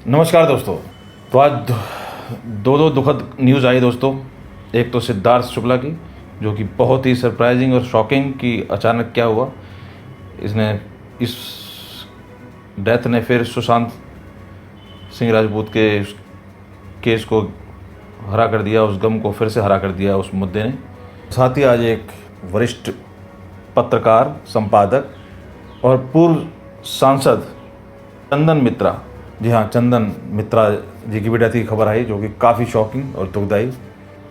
नमस्कार दोस्तों। तो आज दो दुखद न्यूज़ आई दोस्तों। एक तो सिद्धार्थ शुक्ला की, जो कि बहुत ही सरप्राइजिंग और शॉकिंग कि अचानक क्या हुआ। इस डेथ ने फिर सुशांत सिंह राजपूत के केस को हरा कर दिया, उस गम को फिर से हरा कर दिया उस मुद्दे ने। साथ ही आज एक वरिष्ठ पत्रकार, संपादक और पूर्व सांसद चंदन मित्रा, जी हाँ, चंदन मित्रा जी की भी डेथ की खबर आई, जो कि काफ़ी शॉकिंग और दुखदायी।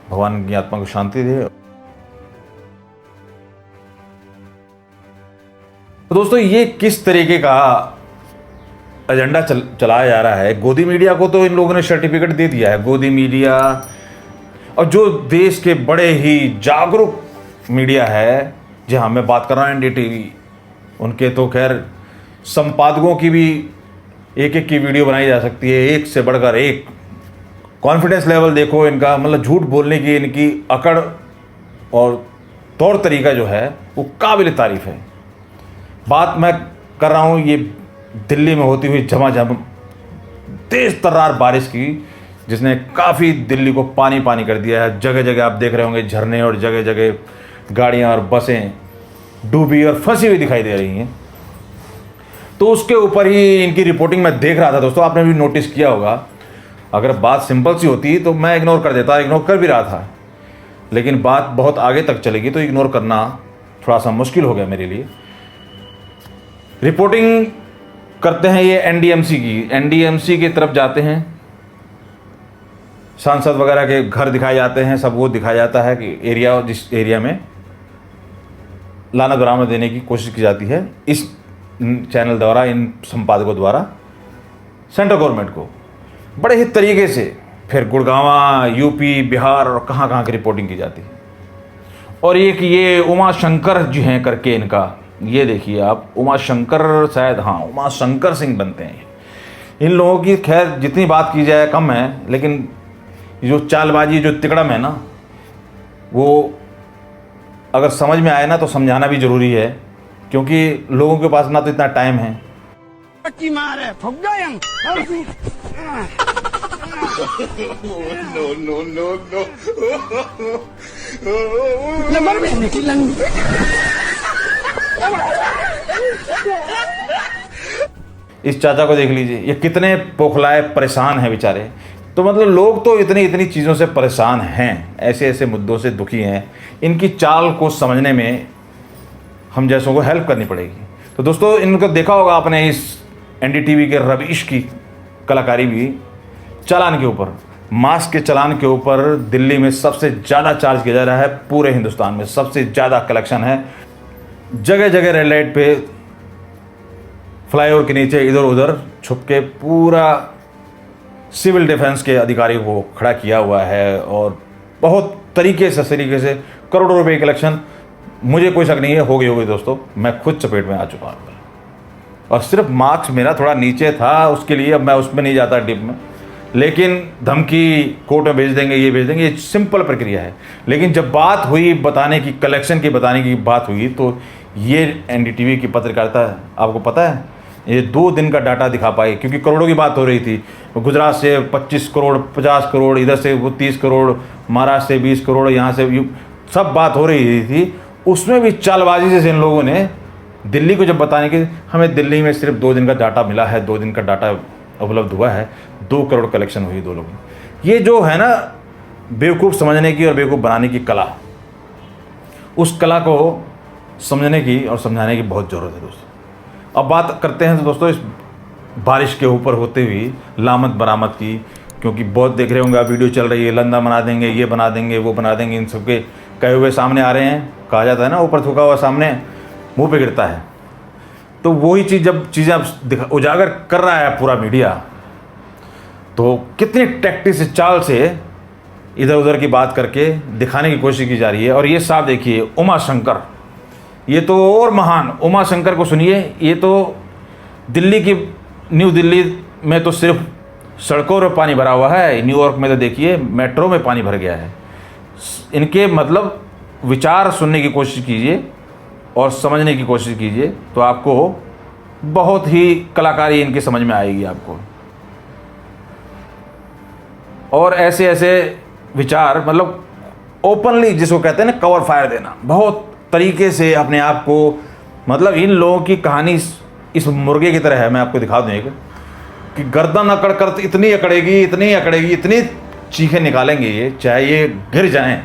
भगवान की आत्मा को शांति दे। तो दोस्तों, ये किस तरीके का एजेंडा चलाया जा रहा है। गोदी मीडिया को तो इन लोगों ने सर्टिफिकेट दे दिया है। गोदी मीडिया और जो देश के बड़े ही जागरूक मीडिया है, जी हाँ, मैं बात कर रहा हूँ NDTV, उनके तो खैर संपादकों की भी एक एक की वीडियो बनाई जा सकती है, एक से बढ़कर एक। कॉन्फिडेंस लेवल देखो इनका, मतलब झूठ बोलने की इनकी अकड़ और तौर तरीका जो है वो काबिल तारीफ है। बात मैं कर रहा हूँ ये दिल्ली में होती हुई झमाझम तेज तर्रार बारिश की, जिसने काफ़ी दिल्ली को पानी पानी कर दिया है। जगह जगह आप देख रहे होंगे झरने, और जगह जगह गाड़ियाँ और बसें डूबी और फंसी हुई दिखाई दे रही हैं। तो उसके ऊपर ही इनकी रिपोर्टिंग मैं देख रहा था दोस्तों। आपने भी नोटिस किया होगा, अगर बात सिंपल सी होती तो मैं इग्नोर कर देता, इग्नोर कर भी रहा था, लेकिन बात बहुत आगे तक चलेगी तो इग्नोर करना थोड़ा सा मुश्किल हो गया मेरे लिए। रिपोर्टिंग करते हैं ये NDMC की तरफ जाते हैं, सांसद वगैरह के घर दिखाए जाते हैं, सब वो दिखाया जाता है कि जिस एरिया में लाना बरामद देने की कोशिश की जाती है इस चैनल द्वारा, इन संपादकों द्वारा सेंट्रल गवर्नमेंट को बड़े ही तरीके से। फिर गुड़गांव, यूपी, बिहार और कहाँ कहाँ की रिपोर्टिंग की जाती है। और एक ये उमा शंकर जी हैं करके इनका, ये देखिए आप, उमा शंकर, शायद हाँ उमा शंकर सिंह बनते हैं। इन लोगों की खैर जितनी बात की जाए कम है, लेकिन जो चालबाजी, जो तिकड़म है ना, वो अगर समझ में आए ना तो समझाना भी ज़रूरी है, क्योंकि लोगों के पास ना तो इतना टाइम है। इस चाचा को देख लीजिए, ये कितने पोखलाए परेशान हैं बेचारे। तो मतलब लोग तो इतनी चीज़ों से परेशान हैं, ऐसे ऐसे मुद्दों से दुखी हैं। इनकी चाल को समझने में हम जैसों को हेल्प करनी पड़ेगी। तो दोस्तों, इनको देखा होगा आपने इस NDTV के रवीश की कलाकारी भी। चालान के ऊपर, मास्क के चालान के ऊपर दिल्ली में सबसे ज़्यादा चार्ज किया जा रहा है। पूरे हिंदुस्तान में सबसे ज़्यादा कलेक्शन है। जगह जगह रेड लाइट पे, फ्लाईओवर के नीचे इधर उधर छुप के पूरा सिविल डिफेंस के अधिकारियों को खड़ा किया हुआ है, और बहुत तरीके से करोड़ों रुपए की कलेक्शन, मुझे कोई शक नहीं है, हो गई दोस्तों। मैं खुद चपेट में आ चुका हूँ। और सिर्फ मार्क्स मेरा थोड़ा नीचे था, उसके लिए अब मैं उसमें नहीं जाता डिप में। लेकिन धमकी, कोर्ट में भेज देंगे, ये भेज देंगे, ये सिंपल प्रक्रिया है। लेकिन जब बात हुई बताने की, कलेक्शन की बताने की बात हुई, तो ये NDTV की पत्रकारिता, आपको पता है, ये 2 दिन का डाटा दिखा पाई, क्योंकि करोड़ों की बात हो रही थी। गुजरात से 25 करोड़, 50 करोड़, इधर से वो 30 करोड़, महाराष्ट्र से 20 करोड़, यहाँ से सब बात हो रही थी। उसमें भी चालबाजी से इन लोगों ने दिल्ली को जब बताने के, हमें दिल्ली में सिर्फ 2 दिन का डाटा मिला है, 2 दिन का डाटा उपलब्ध हुआ है, 2 करोड़ कलेक्शन हुई 2 लोगों। ये जो है ना बेवकूफ़ समझने की और बेवकूफ़ बनाने की कला, उस कला को समझने की और समझाने की बहुत ज़रूरत है दोस्तों। अब बात करते हैं तो दोस्तों इस बारिश के ऊपर होते हुई लामत बरामद की, क्योंकि बहुत देख रहे होंगे आप, वीडियो चल रही है, लंदा बना देंगे, ये बना देंगे, वो बना देंगे, इन सबके कहे हुए सामने आ रहे हैं। कहा जाता है ना, ऊपर थूका हुआ सामने मुंह पे गिरता है। तो वही चीज़, जब चीज़ें अब उजागर कर रहा है पूरा मीडिया, तो कितनी टैक्टिक से, चाल से इधर उधर की बात करके दिखाने की कोशिश की जा रही है। और ये साफ देखिए, उमा शंकर, ये तो और महान उमा शंकर को सुनिए। ये तो दिल्ली की, न्यू दिल्ली में तो सिर्फ सड़कों पर पानी भरा हुआ है, न्यूयॉर्क में तो देखिए मेट्रो में पानी भर गया है। इनके मतलब विचार सुनने की कोशिश कीजिए और समझने की कोशिश कीजिए, तो आपको बहुत ही कलाकारी इनकी समझ में आएगी आपको। और ऐसे ऐसे विचार, मतलब ओपनली जिसको कहते हैं ना कवर फायर देना, बहुत तरीके से अपने आप को, मतलब इन लोगों की कहानी इस मुर्गे की तरह है। मैं आपको दिखा दूँ एक, कि गर्दन अकड़ कर इतनी अकड़ेगी, इतनी अकड़ेगी, इतनी चीखें निकालेंगे ये, चाहे ये गिर जाएं।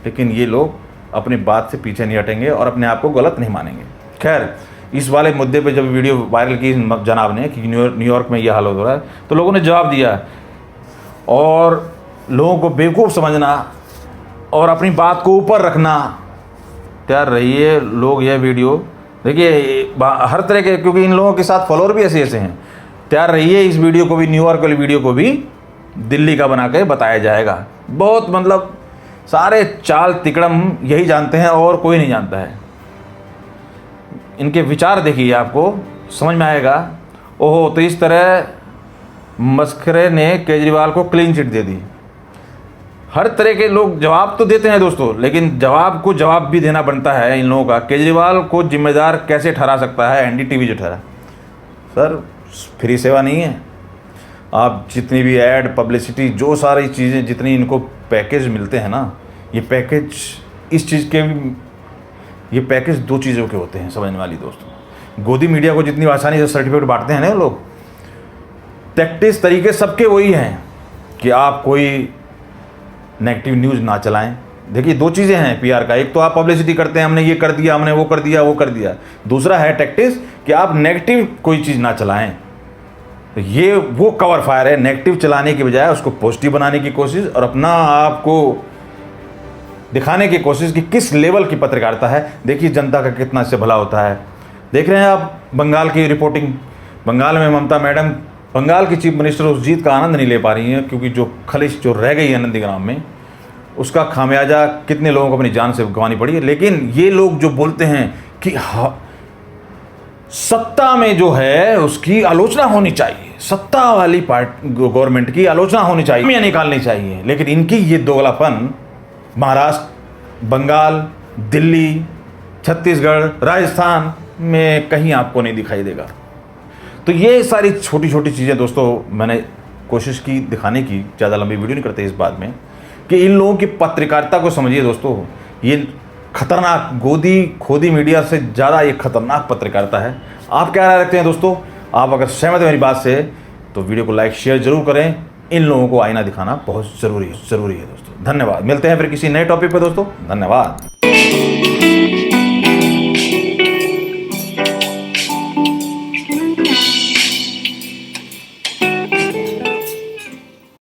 लेकिन ये लोग अपनी बात से पीछे नहीं हटेंगे और अपने आप को गलत नहीं मानेंगे। खैर, इस वाले मुद्दे पे जब वीडियो वायरल की जनाब ने कि न्यूयॉर्क में ये हाल हो रहा है, तो लोगों ने जवाब दिया। और लोगों को बेवकूफ़ समझना और अपनी बात को ऊपर रखना, तैयार रहिए लोग। यह वीडियो देखिए हर तरह के, क्योंकि इन लोगों के साथ फॉलोअर भी ऐसे ऐसे हैं। तैयार रहिए, इस वीडियो को भी, न्यूयॉर्क वाली वीडियो को भी दिल्ली का बना के बताया जाएगा। बहुत मतलब सारे चाल तिकड़म यही जानते हैं और कोई नहीं जानता है। इनके विचार देखिए, आपको समझ में आएगा। ओहो, तो इस तरह मस्खरे ने केजरीवाल को क्लीन चिट दे दी। हर तरह के लोग जवाब तो देते हैं दोस्तों, लेकिन जवाब को जवाब भी देना बनता है इन लोगों का। केजरीवाल को जिम्मेदार कैसे ठहरा सकता है एनडीटीवी जो ठहरा? सर, फ्री सेवा नहीं है। आप जितनी भी ऐड, पब्लिसिटी, जो सारी चीज़ें, जितनी इनको पैकेज मिलते हैं ना, ये पैकेज इस चीज़ के, ये पैकेज दो चीज़ों के होते हैं, समझने वाली दोस्तों। गोदी मीडिया को जितनी आसानी से सर्टिफिकेट बांटते हैं ना लोग, टैक्टिस तरीके सबके वही हैं कि आप कोई नेगेटिव न्यूज़ ना चलाएं। देखिए, दो चीज़ें हैं पीआर का। एक तो आप पब्लिसिटी करते हैं, हमने ये कर दिया, हमने वो कर दिया, वो कर दिया। दूसरा है टैक्टिस कि आप नेगेटिव कोई चीज़ ना चलाएं। तो ये वो कवर फायर है, नेगेटिव चलाने की बजाय उसको पॉजिटिव बनाने की कोशिश और अपना आपको दिखाने की कोशिश कि किस लेवल की पत्रकारिता है। देखिए जनता का कितना इससे भला होता है। देख रहे हैं आप बंगाल की रिपोर्टिंग। बंगाल में ममता मैडम, बंगाल की चीफ मिनिस्टर, उस जीत का आनंद नहीं ले पा रही हैं, क्योंकि जो खलिश जो रह गई है नंदीग्राम में, उसका खामियाजा कितने लोगों को अपनी जान से गंवानी पड़ी है। लेकिन ये लोग जो बोलते हैं कि सत्ता में जो है उसकी आलोचना होनी चाहिए, सत्ता वाली गवर्नमेंट की आलोचना होनी चाहिए, या निकालनी चाहिए, लेकिन इनकी ये दोगलापन महाराष्ट्र, बंगाल, दिल्ली, छत्तीसगढ़, राजस्थान में कहीं आपको नहीं दिखाई देगा। तो ये सारी छोटी छोटी चीज़ें दोस्तों मैंने कोशिश की दिखाने की, ज़्यादा लंबी वीडियो नहीं करते इस बात में, कि इन लोगों की पत्रकारिता को समझिए दोस्तों। ये खतरनाक गोदी खोदी मीडिया से ज़्यादा ये खतरनाक पत्रकारिता है। आप क्या राय रखते हैं दोस्तों? आप अगर सहमत हैं मेरी बात से तो वीडियो को लाइक शेयर जरूर करें। इन लोगों को आईना दिखाना बहुत ज़रूरी है दोस्तों। धन्यवाद। मिलते हैं फिर किसी नए टॉपिक पर दोस्तों। धन्यवाद।